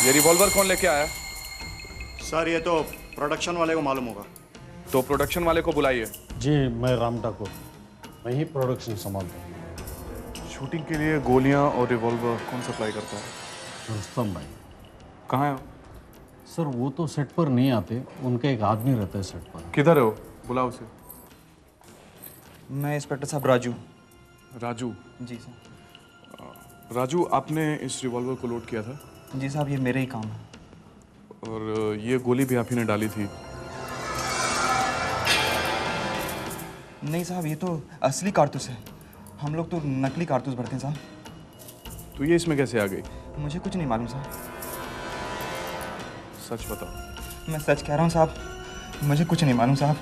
ये रिवॉल्वर कौन लेके आया? सर ये तो प्रोडक्शन वाले को मालूम होगा। तो प्रोडक्शन वाले को बुलाइए। जी मैं राम ठाकुर, मैं ही प्रोडक्शन संभालता हूँ। शूटिंग के लिए गोलियां और रिवॉल्वर कौन सप्लाई करता है? रुस्तम भाई। कहाँ है वो? सर वो तो सेट पर नहीं आते, उनका एक आदमी रहता है सेट पर। किधर है वो? बुलाओ उसे। मैं इंस्पेक्टर साहब राजू। राजू? जी सर। राजू, आपने इस रिवॉल्वर को लोड किया था? जी साहब, ये मेरे ही काम है। और ये गोली भी आप ही ने डाली थी? नहीं साहब, ये तो असली कारतूस है। हम लोग तो नकली कारतूस भरते हैं साहब। तो ये इसमें कैसे आ गई? मुझे कुछ नहीं मालूम साहब। सच बताओ। मैं सच कह रहा हूँ साहब, मुझे कुछ नहीं मालूम साहब।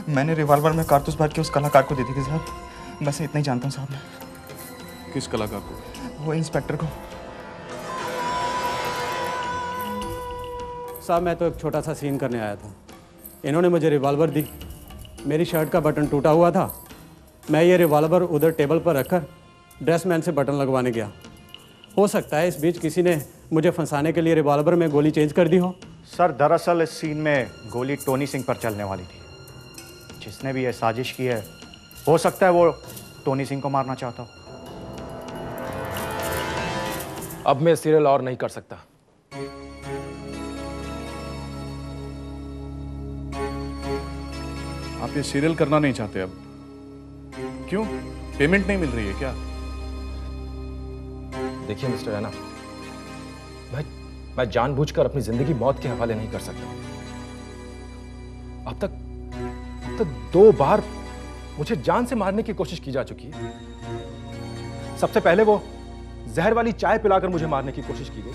मैंने रिवॉल्वर में कारतूस भर के उस कलाकार को दे दी थी साहब। बस इतना ही जानता हूँ साहब मैं। किस कलाकार को? वो इंस्पेक्टर को। साहब मैं तो एक छोटा सा सीन करने आया था। इन्होंने मुझे रिवॉल्वर दी, मेरी शर्ट का बटन टूटा हुआ था। मैं ये रिवॉल्वर उधर टेबल पर रखकर ड्रेसमैन से बटन लगवाने गया। हो सकता है इस बीच किसी ने मुझे फंसाने के लिए रिवॉल्वर में गोली चेंज कर दी हो। सर दरअसल इस सीन में गोली टोनी सिंह पर चलने वाली थी। जिसने भी ये साजिश की है, हो सकता है वो टोनी सिंह को मारना चाहता हो। अब मैं सीरियल और नहीं कर सकता। आप ये सीरियल करना नहीं चाहते अब? क्यों? पेमेंट नहीं मिल रही है क्या? देखिए मिस्टर रैना, मैं जानबूझकर अपनी जिंदगी मौत के हवाले नहीं कर सकता। अब तक 2 बार मुझे जान से मारने की कोशिश की जा चुकी है। सबसे पहले वो जहर वाली चाय पिलाकर मुझे मारने की कोशिश की गई।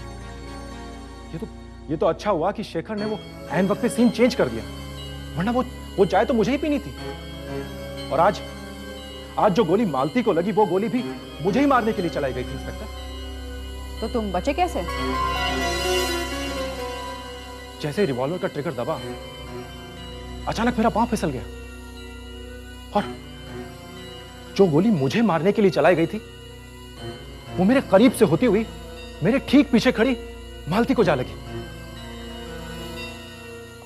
ये तो अच्छा हुआ कि शेखर ने वो ऐन वक्त पे सीन चेंज कर दिया, वरना वो चाय तो मुझे ही पीनी थी। और आज जो गोली मालती को लगी, वो गोली भी मुझे ही मारने के लिए चलाई गई थी इंस्पेक्टर। तो तुम बचे कैसे? जैसे रिवॉल्वर का ट्रिगर दबा, अचानक मेरा पांव फिसल गया और जो गोली मुझे मारने के लिए चलाई गई थी, वो मेरे करीब से होती हुई मेरे ठीक पीछे खड़ी मालती को जा लगी।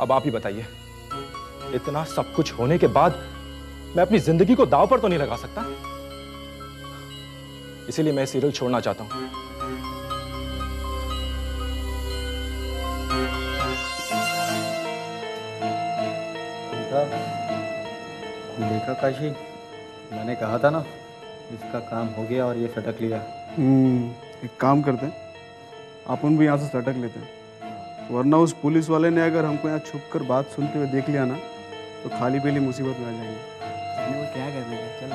अब आप ही बताइए, इतना सब कुछ होने के बाद मैं अपनी जिंदगी को दांव पर तो नहीं लगा सकता। इसीलिए मैं सीरियल छोड़ना चाहता हूं। देखा काशी, मैंने कहा था ना, इसका काम हो गया और ये सटक लिया। एक काम करते हैं, अपन भी यहाँ से सटक लेते हैं, वरना उस पुलिस वाले ने अगर हमको यहाँ छुप कर बात सुनते हुए देख लिया ना, तो खाली पीली मुसीबत में आ जाएंगे। वो क्या कर रहे हैं? चल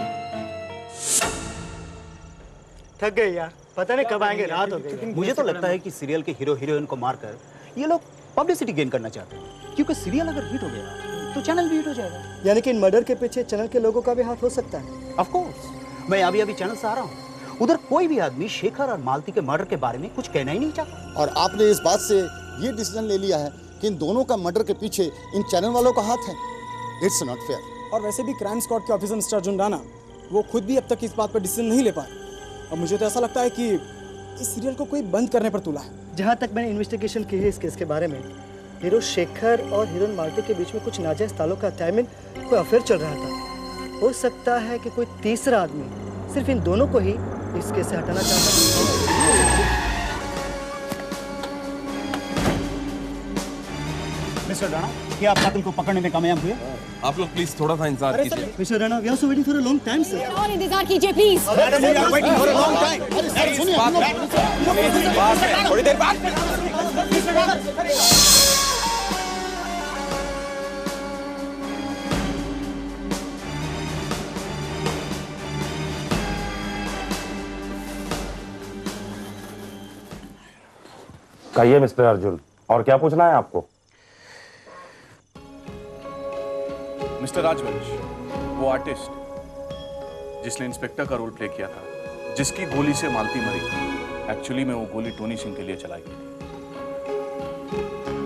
थक गए यार, पता नहीं कब आएंगे, रात हो गई। मुझे तो लगता है कि सीरियल के हीरो हीरोइन को मारकर ये लोग पब्लिसिटी गेन करना चाहते हैं, क्योंकि सीरियल अगर हिट हो गया तो चैनल भी हिट हो जाएगा। यानी कि इन मर्डर के पीछे चैनल के लोगों का भी हाथ हो सकता है। ऑफ कोर्स, मैं अभी चैनल से आ रहा हूँ। उधर कोई भी आदमी शेखर और मालती के मर्डर के बारे में कुछ कहना ही नहीं चाहता। और आपने इस बात से ये डिसीजन ले लिया है कि इन दोनों का मर्डर के पीछे इन चैनल वालों का हाथ है। It's not fair. और वैसे भी क्राइम स्क्वाड के ऑफिसर मिस्टर अर्जुन राणा, वो खुद भी अब तक इस बात पर डिसीजन नहीं ले पाए। और मुझे तो ऐसा लगता है कि इस सीरियल को कोई बंद करने पर तुला है। जहाँ तक मैंने इन्वेस्टिगेशन की है इस केस के बारे में, हीरो शेखर और हीरोइन मालती के बीच में कुछ नाजायज ताल्लुक का टाइमिंग कोई अफेयर चल रहा था। हो सकता है कि कोई तीसरा आदमी सिर्फ इन दोनों को ही इस केस से हटाना चाहता है। मिस्टर राणा, क्या आप कातिल को पकड़ने में कामयाब हुए? आप लोग प्लीज थोड़ा सा इंतजार कीजिए। Mister Rana, we are so waiting for a long time sir. और इंतजार कीजिए प्लीज। थोड़ी देर बाद। कहिए मिस्टर अर्जुन, और क्या पूछना है आपको? मिस्टर राजवंश, वो आर्टिस्ट जिसने इंस्पेक्टर का रोल प्ले किया था, जिसकी गोली से मालती मरी, एक्चुअली में वो गोली टोनी सिंह के लिए चलाई गई थी।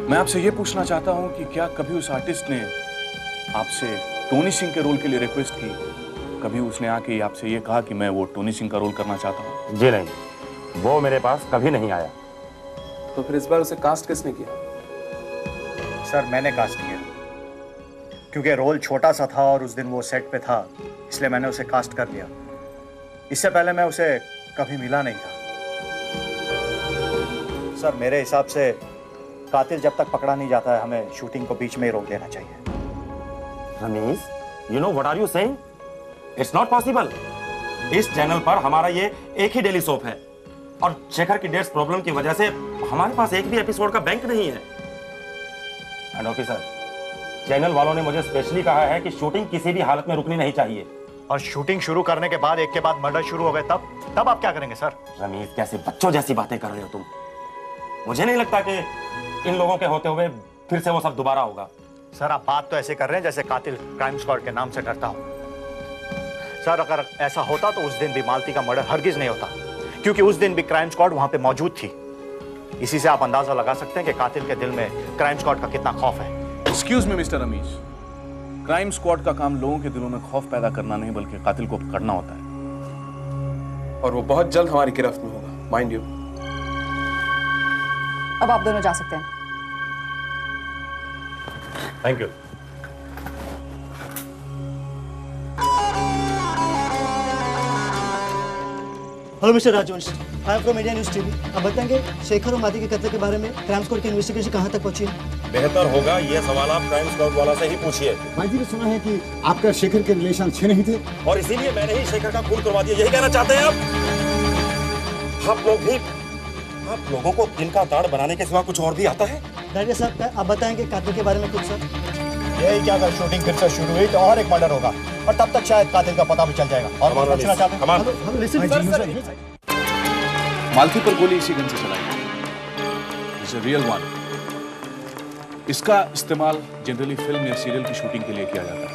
मैं आपसे ये पूछना चाहता हूं कि क्या कभी उस आर्टिस्ट ने आपसे टोनी सिंह के रोल के लिए रिक्वेस्ट की? कभी उसने आके आपसे ये कहा कि मैं वो टोनी सिंह का रोल करना चाहता हूं? जी नहीं, वो मेरे पास कभी नहीं आया। तो फिर इस बार उसे कास्ट किसने किया? सर मैंने कास्ट किया, क्योंकि रोल छोटा सा था और उस दिन वो सेट पे था, इसलिए मैंने उसे कास्ट कर लिया। इससे पहले मैं उसे कभी मिला नहीं था। सर मेरे हिसाब से कातिल जब तक पकड़ा नहीं जाता है, हमें शूटिंग को बीच में ही रोक देना चाहिए। Rameez, you know what are you saying? It's not possible. इस चैनल पर हमारा ये एक ही डेली सोप है और शेखर की डेट्स प्रॉब्लम की वजह से हमारे पास एक भी एपिसोड का बैंक नहीं है। एंड ऑफिसर, चैनल वालों ने मुझे स्पेशली कहा है कि शूटिंग किसी भी हालत में रुकनी नहीं चाहिए। और शूटिंग शुरू करने के बाद एक के बाद मर्डर शुरू हो गए, तब आप क्या करेंगे सर? रमीज, कैसे बच्चों जैसी बातें कर रहे हो तुम? मुझे नहीं लगता कि इन लोगों के होते हुए फिर से वो सब दोबारा होगा। सर आप बात तो ऐसे कर रहे हैं जैसे कातिल क्राइम स्क्वाड के नाम से डरता हो। सर अगर ऐसा होता तो उस दिन भी मालती का मर्डर हरगिज नहीं होता, क्योंकि उस दिन भी क्राइम स्क्वाड वहां पे मौजूद थी। इसी से आप अंदाजा लगा सकते हैं कि कातिल के दिल में क्राइम स्क्वाड का कितना खौफ है। Excuse me mister Rameez, crime squad का काम लोगों के दिलों में खौफ पैदा करना नहीं बल्कि कातिल को पकड़ना होता है। और वो बहुत जल्द हमारी गिरफ्त में होगा, माइंड यू। अब आप दोनों जा सकते हैं। Thank you. हेलो मिस्टर राजवंश, I am from India news TV. आप बताएंगे शेखर और मादी के कत्ल के बारे में क्राइम स्क्वाड की इन्वेस्टिगेशन कहां तक पहुंची है? बेहतर होगा ये सवाल आप क्राइम स्क्वाड वाला से ही पूछिए। भाई जी ने सुना है कि आपका शेखर के रिलेशन अच्छे नहीं थे और इसीलिए मैंने ही शेखर का खून करवा दिया, यही कहना चाहते हैं आप? आप लोगों को दिल का दाढ़ बनाने के सिवा कुछ और भी आता है? डायरेक्टर साहब आप बताएंगे कातिल के बारे में कुछ सर? यही क्या अगर शूटिंग फिर से शुरू हुई तो और एक मर्डर होगा और तब तक शायद कातिल का पता भी चल जाएगा। और पूछना चाहते हैं? मालती पर गोली इसी गन से चलाई गई, इट्स अ रियल वन। इसका इस्तेमाल जनरली फिल्म या सीरियल की शूटिंग के लिए किया जाता है,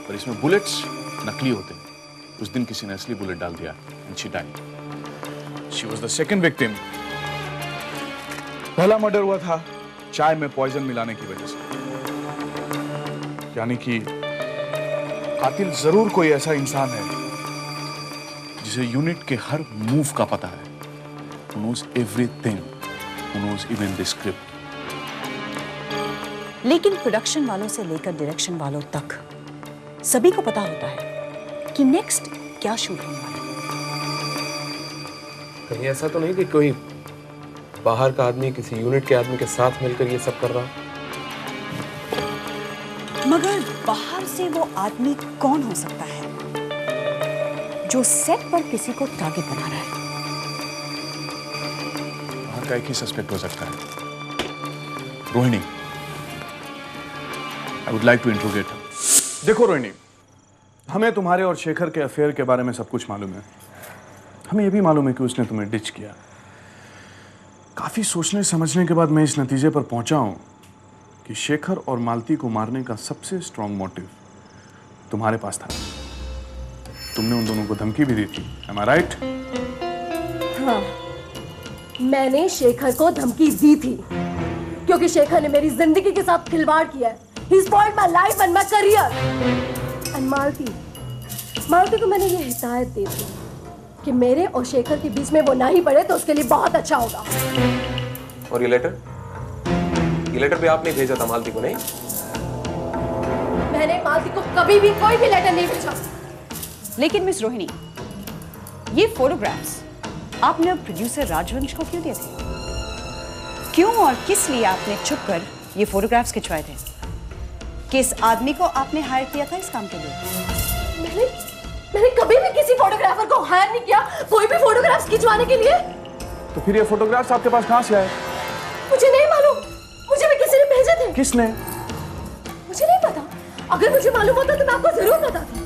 पर इसमें बुलेट्स नकली होते हैं। उस दिन किसी ने असली बुलेट डाल दिया and she died. She was the second victim. पहला मर्डर हुआ था चाय में पॉइजन मिलाने की वजह से, यानी कि कातिल जरूर कोई ऐसा इंसान है जिसे यूनिट के हर मूव का पता है, who knows everything, who knows even the script. लेकिन प्रोडक्शन वालों से लेकर डायरेक्शन वालों तक सभी को पता होता है कि नेक्स्ट क्या शूट होने वाला है। कहीं ऐसा तो नहीं कि कोई बाहर का आदमी किसी यूनिट के आदमी के साथ मिलकर ये सब कर रहा? मगर बाहर से वो आदमी कौन हो सकता है जो सेट पर किसी को टारगेट बना रहा है? बाहर का एक ही सस्पेक्ट हो सकता है, Rohini. I would like to interrogate her. देखो रोहिणी, हमें तुम्हारे और शेखर के अफेयर के बारे में सब कुछ मालूम है। हमें यह भी मालूम है कि उसने तुम्हें डिच किया। काफी सोचने समझने के बाद मैं इस नतीजे पर पहुंचा हूं कि शेखर और मालती को मारने का सबसे स्ट्रॉन्ग मोटिव तुम्हारे पास था। तुमने उन दोनों को धमकी भी दी थी, am I right? हाँ, मैंने शेखर को धमकी दी थी क्योंकि शेखर ने मेरी जिंदगी के साथ खिलवाड़ किया है। He spoiled my life and my career. And मालती को मैंने ये हिदायत दी थी कि मेरे और शेखर के बीच में वो ना ही पड़े तो उसके लिए बहुत अच्छा होगा। और ये लेटर भी आपने भेजा था मालती को? नहीं, मैंने मालती को कभी भी कोई भी लेटर नहीं भेजा। लेकिन मिस रोहिणी, ये फोटोग्राफ्स आपने प्रोड्यूसर राजवंश को क्यों दिए थे? क्यों और किस लिए आपने छुपकर ये फोटोग्राफ्स खिंचवाए थे? किस आदमी को आपने हायर किया था इस काम के लिए? मैंने कभी भी किसी फोटोग्राफर को हायर नहीं किया कोई भी फोटोग्राफ्स खिंचवाने के लिए। तो फिर ये फोटोग्राफ्स आपके पास कहां से आए? मुझे नहीं मालूम, मुझे भी किसी ने भेजे थे। किसने? मुझे नहीं पता, अगर मुझे मालूम होता तो मैं आपको जरूर बताती।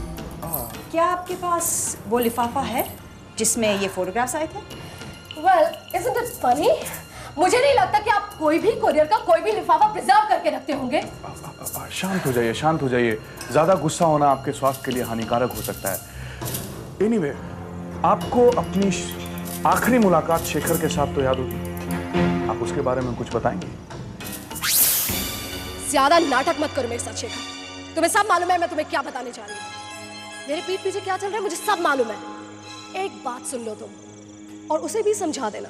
क्या आपके पास वो लिफाफा है जिसमें ये फोटोग्राफ्स आए थे? Well, isn't it funny? मुझे नहीं लगता कि आप कोई भी कोरियर का कोई भी लिफाफा प्रिजर्व करके रखते होंगे। शांत हो जाइए, शांत हो जाइए। ज्यादा गुस्सा होना आपके स्वास्थ्य के लिए हानिकारक हो सकता है। एनीवे, आपको अपनी आखिरी मुलाकात शेखर के साथ तो याद होगी, आप उसके बारे में कुछ बताएंगे? ज्यादा नाटक मत करो मेरे साथ शेखर, तुम्हें सब मालूम है मैं तुम्हें क्या बताने जा रही हूँ। मेरे पीठ पीछे क्या चल रहा है मुझे सब मालूम है। एक बात सुन लो तुम और उसे भी समझा देना।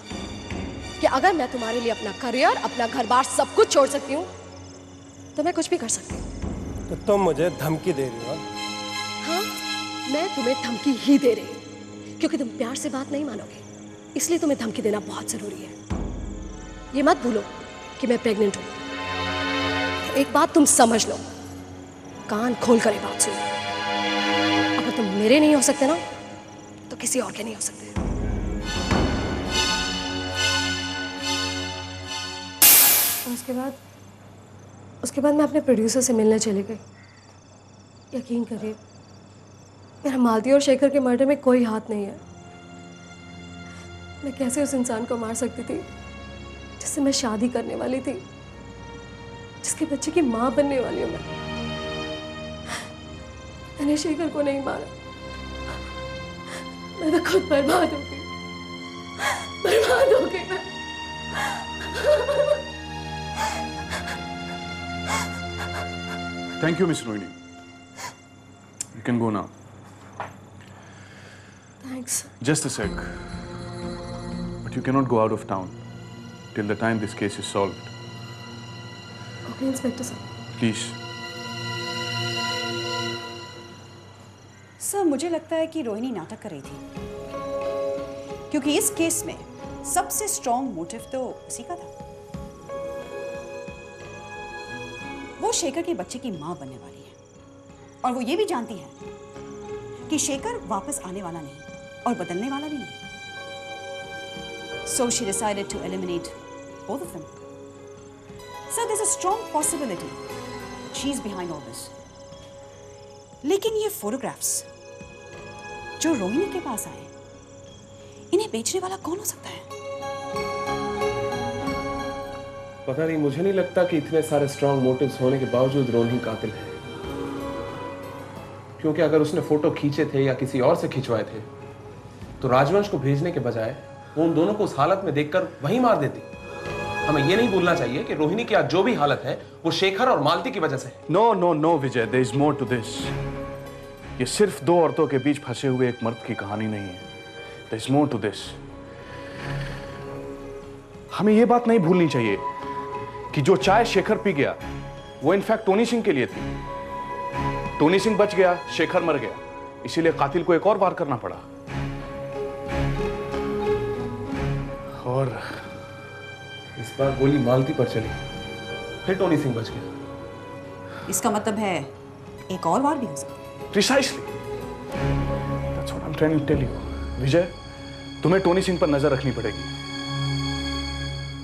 कि अगर मैं तुम्हारे लिए अपना करियर, अपना घर बार सब कुछ छोड़ सकती हूँ तो मैं कुछ भी कर सकती हूँ। तो तुम मुझे धमकी दे रही हो? हाँ, मैं तुम्हें धमकी ही दे रही हूँ क्योंकि तुम प्यार से बात नहीं मानोगे, इसलिए तुम्हें धमकी देना बहुत जरूरी है। ये मत भूलो कि मैं प्रेग्नेंट हूँ। एक बात तुम समझ लो, कान खोल कर ये बात सुनो, अगर तुम मेरे नहीं हो सकते ना तो किसी और के नहीं हो सकते। उसके बाद मैं अपने प्रोड्यूसर से मिलने चली गई। यकीन करिए, मेरा मालती और शेखर के मर्डर में कोई हाथ नहीं है। मैं कैसे उस इंसान को मार सकती थी जिससे मैं शादी करने वाली थी, जिसके बच्चे की माँ बनने वाली हूँ मैं। मैंने शेखर को नहीं मारा, मैं तो खुद बर्बाद हो गई, बर्बाद हो गई मैं। Thank you, Miss Rohini. You can go now. Thanks. Just a sec. But you cannot go out of town till the time this case is solved. Okay, Inspector sir. Please. Sir, मुझे लगता है कि रोहिणी नाटक कर रही थी, क्योंकि इस केस में सबसे स्ट्रॉन्ग मोटिव तो उसी का था। वो शेखर के बच्चे की मां बनने वाली है और वो ये भी जानती है कि शेखर वापस आने वाला नहीं और बदलने वाला भी नहीं। So she decided to eliminate both of them. So there's a strong possibility that she's behind all this. लेकिन ये फोटोग्राफ्स जो रोहिणी के पास आए, इन्हें बेचने वाला कौन हो सकता है? पता नहीं, मुझे नहीं लगता कि इतने सारे स्ट्रॉन्ग मोटिव्स होने के बावजूद रोहिणी कातिल है। क्योंकि अगर उसने फोटो खींचे थे या किसी और से खिंचवाए थे तो राजवंश को भेजने के बजाय वो उन दोनों को उस हालत में देखकर वहीं मार देती। हमें ये नहीं भूलना चाहिए कि रोहिणी की आज जो भी हालत है वो शेखर और मालती की वजह से है। No no no Vijay, there is more to this. ये सिर्फ दो औरतों के बीच फंसे हुए एक मर्द की कहानी नहीं है। There is more to this. हमें ये बात नहीं भूलनी चाहिए कि जो चाय शेखर पी गया वो इनफैक्ट टोनी सिंह के लिए थी। टोनी सिंह बच गया, शेखर मर गया, इसीलिए कातिल को एक और वार करना पड़ा। और इस बार गोली मालती पर चली, फिर टोनी सिंह बच गया। इसका मतलब है एक और वार भी हो सकता है। Precisely. That's what I'm trying to tell you. विजय, तुम्हें टोनी सिंह पर नजर रखनी पड़ेगी।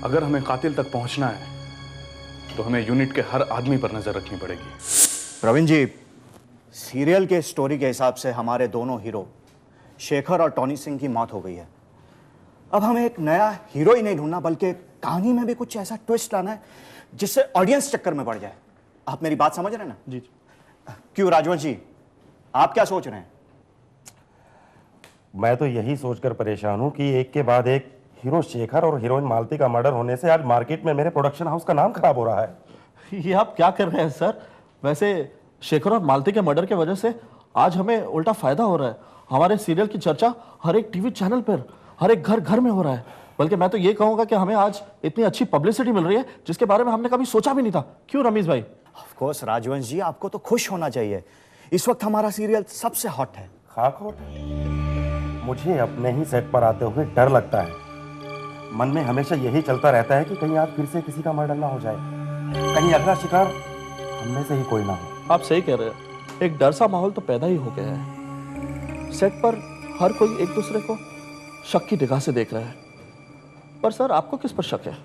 अगर हमें कातिल तक पहुंचना है तो हमें यूनिट के हर आदमी पर नजर रखनी पड़ेगी। प्रवीण जी, सीरियल के स्टोरी के हिसाब से हमारे दोनों हीरो शेखर और टोनी सिंह की मौत हो गई है। अब हमें एक नया हीरो ही नहीं ढूंढना बल्कि कहानी में भी कुछ ऐसा ट्विस्ट लाना है जिससे ऑडियंस चक्कर में पड़ जाए। आप मेरी बात समझ रहे हैं ना? जी। क्यों राजवंश जी, आप क्या सोच रहे हैं? मैं तो यही सोचकर परेशान हूं कि एक के बाद एक हीरो शेखर और हीरोइन मालती का मर्डर होने से आज मार्केट में मेरे प्रोडक्शन हाउस का नाम खराब हो रहा है। ये आप क्या कर रहे हैं सर? वैसे शेखर और मालती के मर्डर की वजह से आज हमें उल्टा फायदा हो रहा है। हमारे सीरियल की चर्चा हर एक टीवी चैनल पर, हर एक घर घर में हो रहा है। बल्कि मैं तो ये कहूंगा कि हमें आज इतनी अच्छी पब्लिसिटी मिल रही है जिसके बारे में हमने कभी सोचा भी नहीं था। क्यों रमेश भाई? ऑफ कोर्स राजवंश जी, आपको तो खुश होना चाहिए। इस वक्त हमारा सीरियल सबसे हॉट है। खाक हॉट? मुझे अपने ही सेट पर आते हुए डर लगता है। मन में हमेशा यही चलता रहता है कि कहीं आज फिर से किसी का मर्डर ना हो जाए, कहीं अगला शिकार हममें से ही कोई ना हो। आप सही कह रहे हैं, एक डर सा माहौल तो पैदा ही हो गया है। सेट पर हर कोई एक दूसरे को शक की निगाह से देख रहा है। पर सर, आपको किस पर शक है?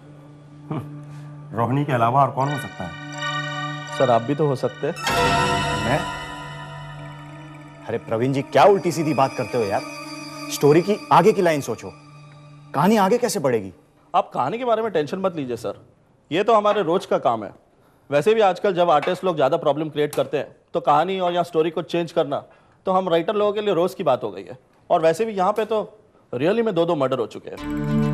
रोहिणी के अलावा और कौन हो सकता है? सर, आप भी तो हो सकते हैं। मैं? अरे प्रवीण जी, क्या उल्टी सीधी बात करते हो यार। स्टोरी की आगे की लाइन सोचो, कहानी आगे कैसे बढ़ेगी? आप कहानी के बारे में टेंशन मत लीजिए सर, ये तो हमारे रोज का काम है। वैसे भी आजकल जब आर्टिस्ट लोग ज़्यादा प्रॉब्लम क्रिएट करते हैं तो कहानी और या स्टोरी को चेंज करना तो हम राइटर लोगों के लिए रोज़ की बात हो गई है। और वैसे भी यहाँ पे तो रियली में 2 मर्डर हो चुके हैं।